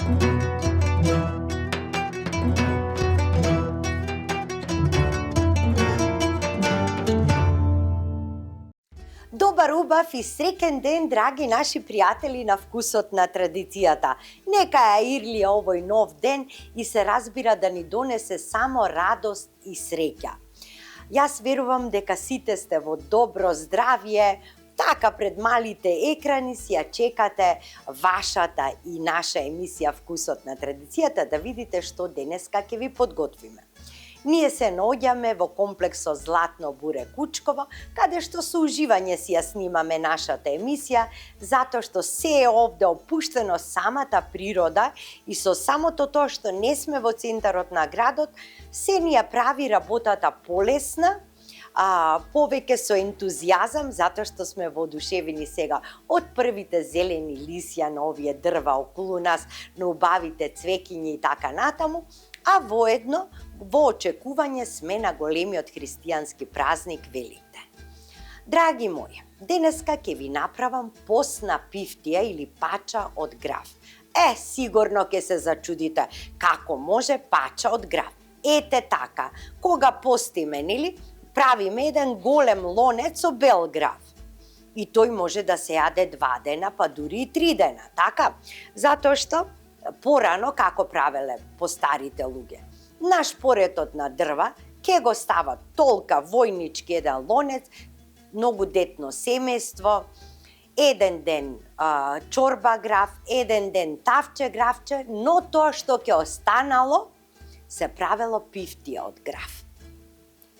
Добар, убав и среќен ден, драги наши пријатели на вкусот на традицијата. Нека ја Ирлија овој нов ден и се разбира да ни донесе само радост и среќа. Јас верувам дека сите сте во добро здравје, така пред малите екрани си ја чекате вашата и наша емисија Вкусот на традицијата да видите што денеска ќе ви подготвиме. Ние се наоѓаме во комплексот Златно буре Кучково, каде што со уживање си ја снимаме нашата емисија, затоа што се е овде опуштено самата природа и со самото тоа што не сме во центарот на градот, се ни ја прави работата полесна, повеќе со ентузијазам, затоа што сме воодушевени сега од првите зелени лисја на овие дрва околу нас, на убавите цвеќиња и така натаму, а воедно во очекување сме на големиот христијански празник Великден. Драги мои, денеска ќе ви направам постна пифтија или пача од грав. Сигурно ќе се зачудите како може пача од грав. Ете така, кога постиме, нели, правиме еден голем лонец со бел грав. И тој може да се јаде 2 дена, па дури и 3 дена, така? Затоа што порано како правеле по старите луѓе. На шпоретот на дрва ќе го стават толка војнички еден лонец, многу детно семејство, еден ден чорба грав, еден ден тавче гравче, но тоа што ќе останало се правело пифтија од грав.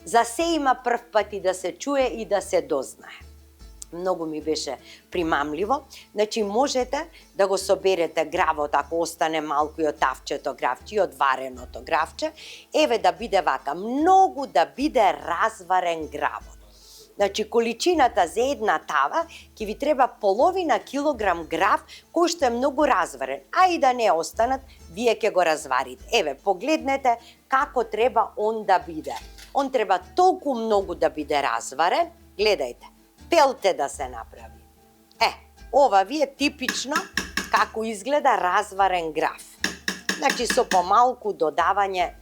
За се има прв пат и да се чуе и да се дознае. Многу ми беше примамливо, значи можете да го соберете гравот ако остане малку и од тавчето гравче и од вареното гравче, еве да биде вака, многу да биде разварен гравот. Значи количината за една тава ќе ви треба половина килограм грав кој што е многу разварен, а и да не останат, вие ќе го разварите. Еве, погледнете како треба он да биде. Он треба толку многу да биде разварен, гледајте. Пелте да се направи. Ова ви е типично како изгледа разварен грав. Значи со помалку додавање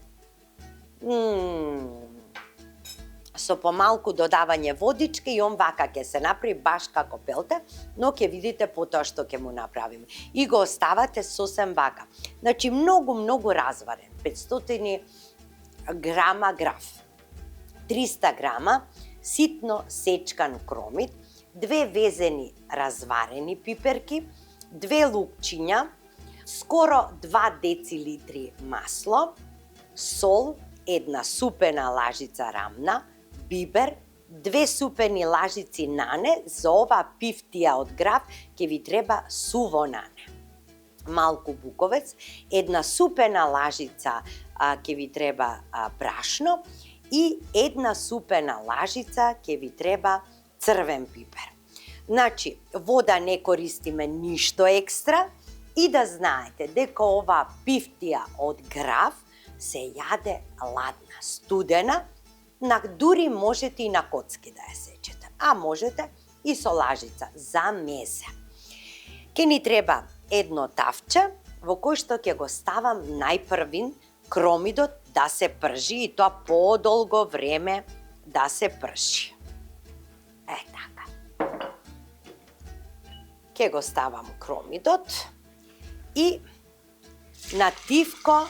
водичка и он вака ќе се направи баш како пелте, но ќе видите потоа што ќе му направиме. И го оставате сосем вака. Значи многу разварен. 500 грама грав. 300 грама ситно сечкан кромит, 2 везени разварени пиперки, 2 лукчиња, скоро 2 децилитри масло, сол, 1 супена лажица рамна, бибер, 2 супени лажици нане, за ова пифтија од грав ќе ви треба суво нане. Малку буковец, 1 супена лажица ќе ви треба брашно, и 1 супена лажица ќе ви треба црвен пипер. Значи, вода не користиме ништо екстра и да знаете дека ова пифтија од грав се јаде ладна, студена, дури можете и на коцки да ја сечете, а можете и со лажица за месе. Ке ни треба едно тавче во кој што ќе го ставам најпрвин кромидот да се пржи и тоа подолго време да се пржи. Така. Ке го ставам кромидот и на тивко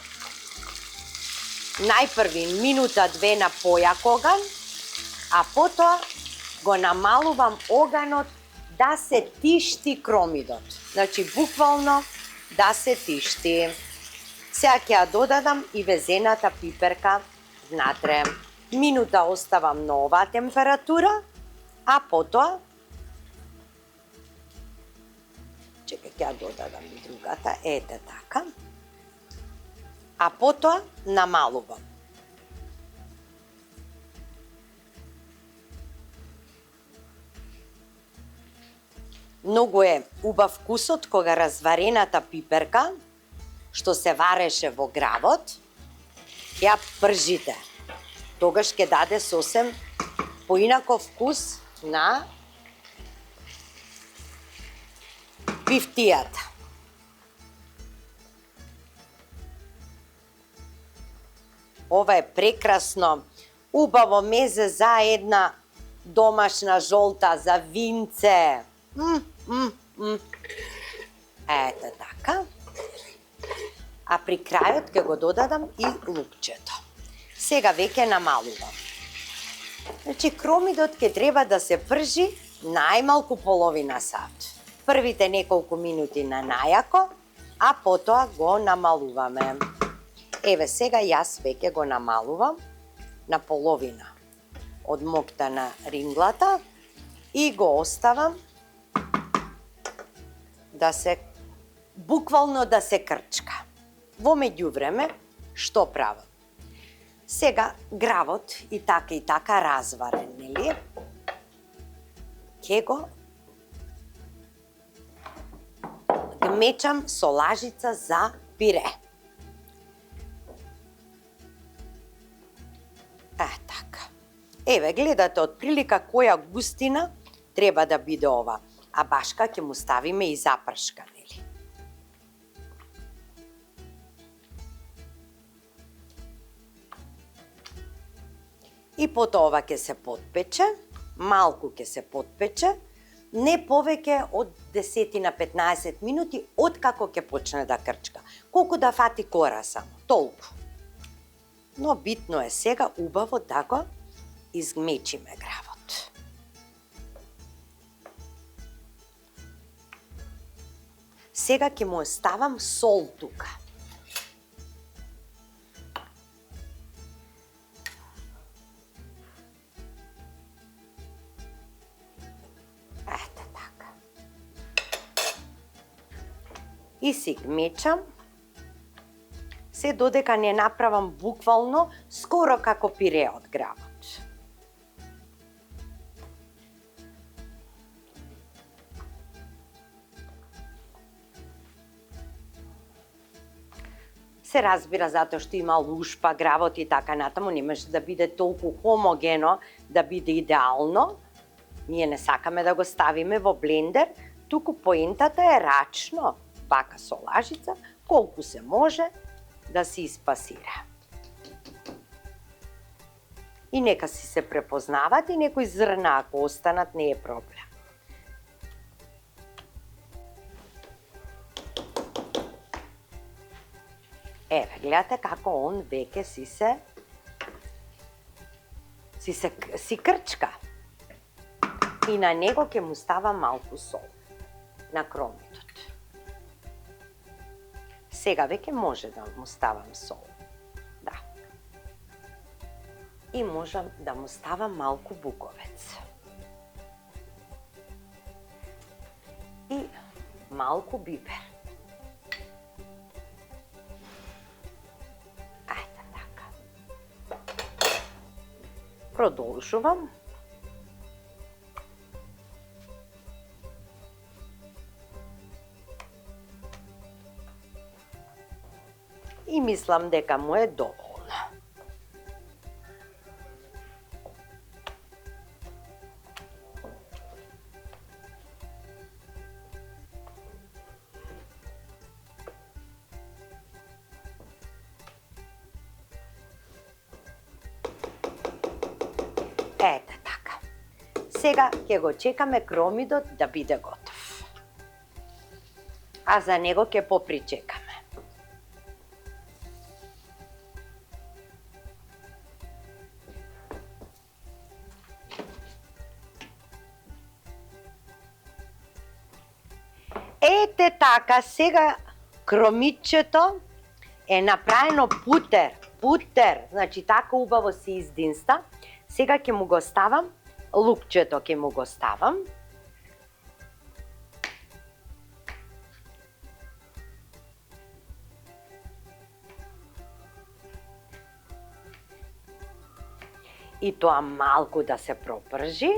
најпрви минута 2 на појак оган, а потоа го намалувам оганот да се тишти кромидот. Значи буквално да се тишти. Сега ќе ја додадам и везената пиперка внатре. Минута оставам на оваа температура, а потоа ќе ја додадам и другата, ете така. А потоа намалувам. Многу е убав вкусот кога разварената пиперка што се вареше во гравот, ја пржите. Тогаш ќе даде сосем поинаков вкус на пифтијата. Ова е прекрасно, убаво мезе за една домашна жолта, за винце. Ете така. А при крајот ќе го додадам и лукчето. Сега веќе намалувам. Значи, кромидот ќе треба да се пржи најмалку половина сат. Првите неколку минути на најако, а потоа го намалуваме. Еве сега јас веќе го намалувам на половина од моктана ринглата и го оставам да се, буквално да се крчка. Во меѓувреме, што правам? Сега гравот и така разварен, нели? Ќе го гмечам со лажица за пире. Така. Еве, гледате од прилика која густина треба да биде ова. А башка ќе му ставиме и запршка, нели? И потоа ова ќе се потпече, малку ќе се потпече, не повеќе од 10 на 15 минути откако ќе почне да крчка. Колку да фати кора само, толку. Но битно е сега убаво да го изгмечиме гравот. Сега ќе му ставам сол тука. Ете така. И си гмечам, се додека не направам буквално скоро како пире од гравот. Се разбира затоа што има лушпа, гравот и така натаму, не може да биде толку хомогено, да биде идеално. Ние не сакаме да го ставиме во блендер, туку поентата е рачно, вака со лажица, колку се може да се испасира. И нека си се препознават и некои зрна, ако останат, не е проблем. Еве, гледате како он веќе си крчка. И на него ќе му ставам малку сол, на кромитот. Сега веќе може да му ставам сол. Да. И можам да му ставам малку буковец. И малку бибер. Ајде така. Продолжувам. И мислам дека му е доволно. Ете така. Сега ќе го чекаме кромидот да биде готов. А за него ќе попричекаме. Ете така, сега кромитчето е направено путер, значи така убаво се издинста. Сега ќе му го ставам, лукчето ќе му го ставам. И тоа малку да се пропржи.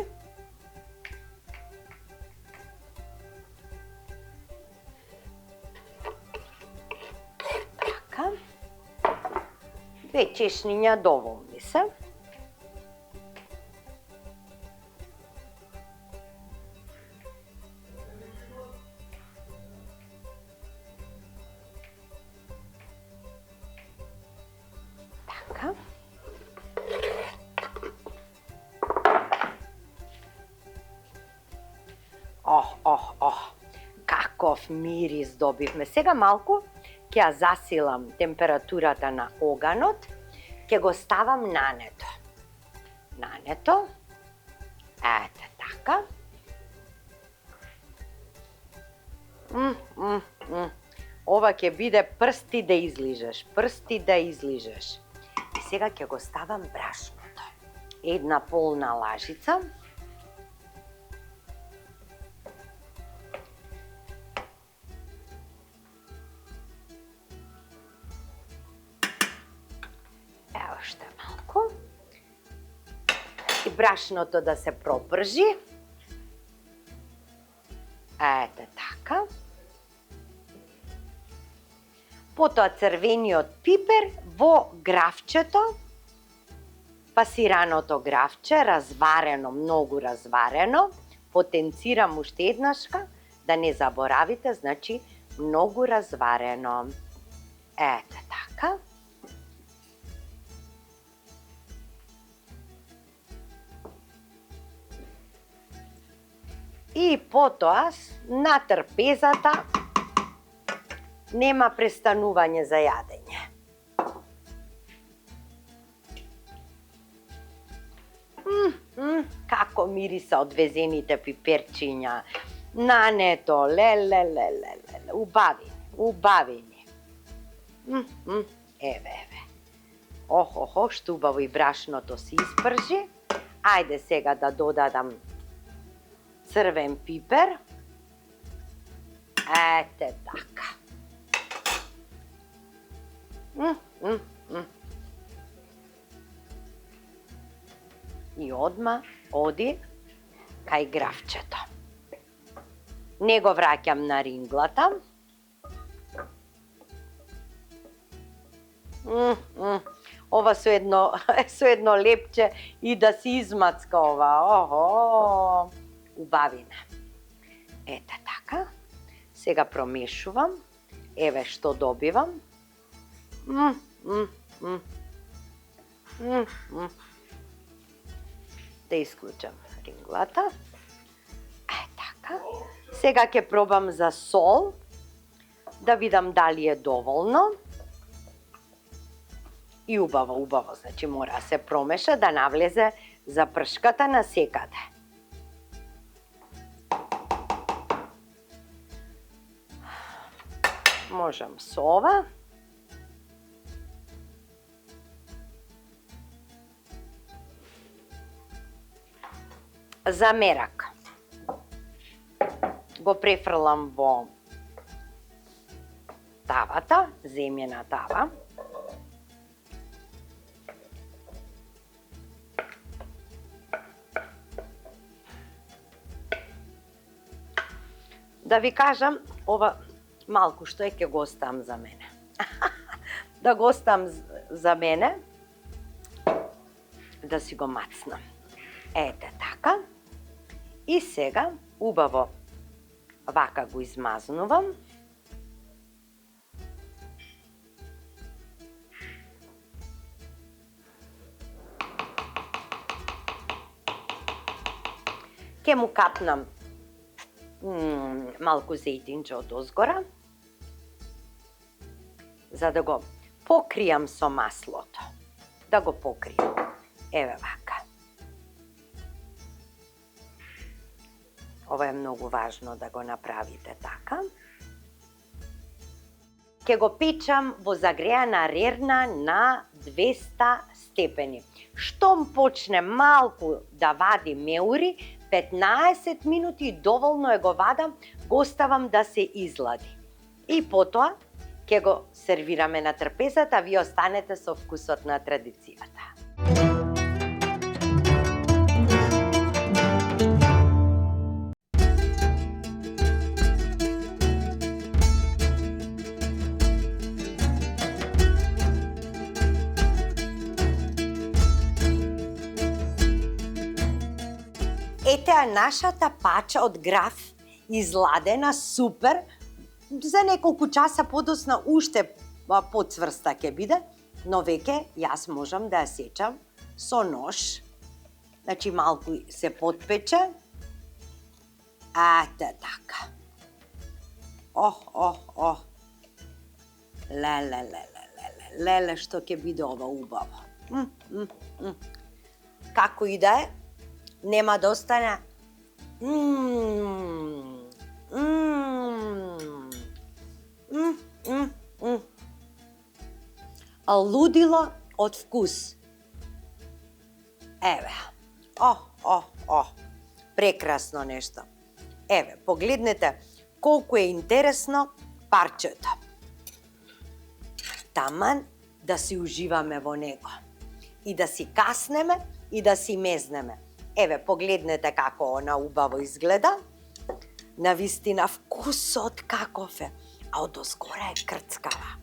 Така. 2 чешниња доволни се. Така. Каков мирис добивме. Сега малку ќе ја засилам температурата на оганот, ќе го ставам нането. Ете така. Ова ќе биде прсти да излижеш. И сега ќе го ставам брашното. Една полна лажица. Ево уште малку. И брашното да се пропржи. Ете така. Потоа црвениот пипер во графчето, пасираното графче, разварено, многу разварено. Потенцирам уште еднашка, да не заборавите, значи многу разварено. Ете така. И потоа на трпезата нема престанување за јадење. Како мириса одвезените пиперчиња. Нането, убавени. Еве. Што убаво и брашното се испржи. Ајде сега да додадам црвен пипер. Ете така. И одма оди кај графчето. Не го враќам на ринглата. Ова со едно лепче и да се измацка ова. Убавина. Ете така. Сега промешувам. Еве што добивам. Да исклучам ринглата. Така. Сега ќе пробам за сол. Да видам дали е доволно. И убаво, значи мора да се промеша да навлезе запршката на секаде. Можам со ова. За мерак го префрлам во тавата, земјена тава. Да ви кажам, ова малку што ќе го оставам за мене. Да го оставам за мене, да си го мацнам. Ете така. И сега убаво вака го измазнувам. Ке му капнам малку зејтинче од озгора, за да го покријам со маслото. Да го покријам. Еве вака. Ова е многу важно да го направите така. Ке го печам во загреана рерна на 200 степени. Штом почне малку да вади меури, 15 минути доволно е го вадам, го оставам да се излади. И потоа ќе го сервираме на трпезата, вие останете со вкусот на традицијата. Ете е нашата пача од граф, изладена, супер. За неколку часа подосна уште поцврста ќе биде, но веќе јас можам да ја сечам со нож. Значи малку се потпече. Ете така. Леле, што ќе биде ова убаво. Како и да е, нема да остане. Лудило од вкус. Еве. Прекрасно нешто. Еве, погледнете колку е интересно парчето. Таман да си уживаме во него. И да си каснеме и да си мезнеме. Еве, погледнете како она убаво изгледа. Навистина вкусот каков е, а од озгора е крцкава.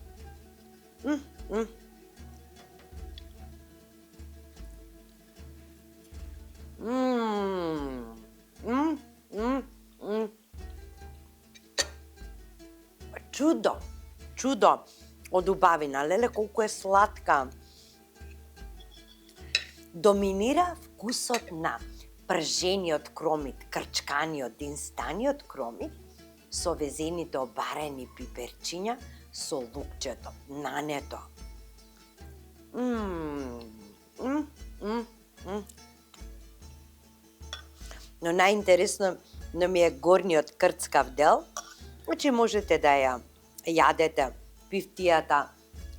Чудо од убавина. Леле, колку е сладка. Доминира вкусот на пржениот кромит, крчканиот, динстаниот кромит со везените обарени пиперчиња со лукчето, нането. Но најинтересно ми е горниот крцкав дел. Значи можете да ја јадете пифтијата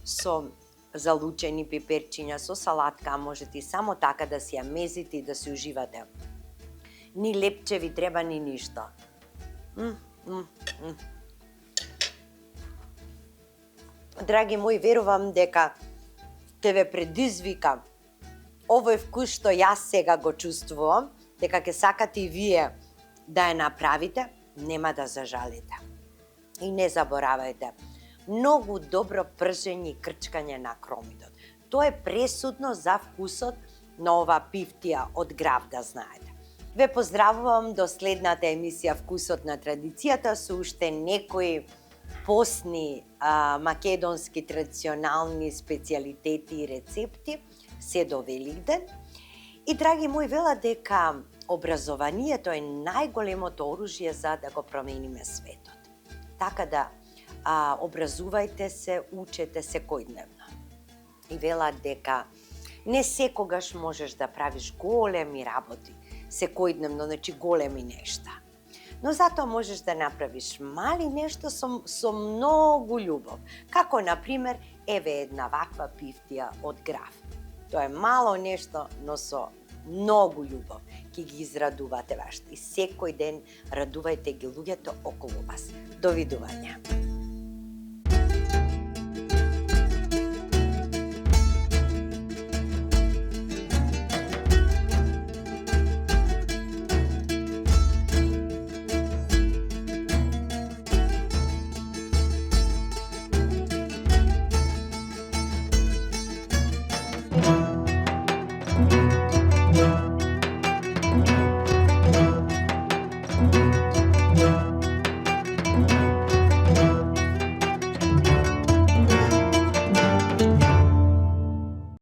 со залучени пиперчиња, со салатка, а можете и само така да си ја мезите и да си уживате. Ни лепче ви треба, ни ништо. Драги мои, верувам дека ќе ве предизвика овој вкус што јас сега го чувствувам, дека ќе сакате и вие да ја направите, нема да зажалите. И не заборавајте, многу добро пржење и крчкање на кромитот. Тоа е пресудно за вкусот на оваа пифтија од Граф, да знаете. Ве поздравувам до следната емисија Вкусот на традицијата со уште некои постни македонски традиционални специјалитети и рецепти, се до Великден. И, драги мои, вела дека образованието е најголемото оружје за да го промениме светот. Така да образувајте се, учете секојдневно. И велат дека не секогаш можеш да правиш големи работи, секојдневно, значи големи нешта. Но затоа можеш да направиш мали нешто со многу љубов. Како, например, еве една ваква пифтија од Граф. Тоа е мало нешто, но со многу љубов ќе ги израдувате вашите. И секој ден радувајте ги луѓето околу вас. Довидување.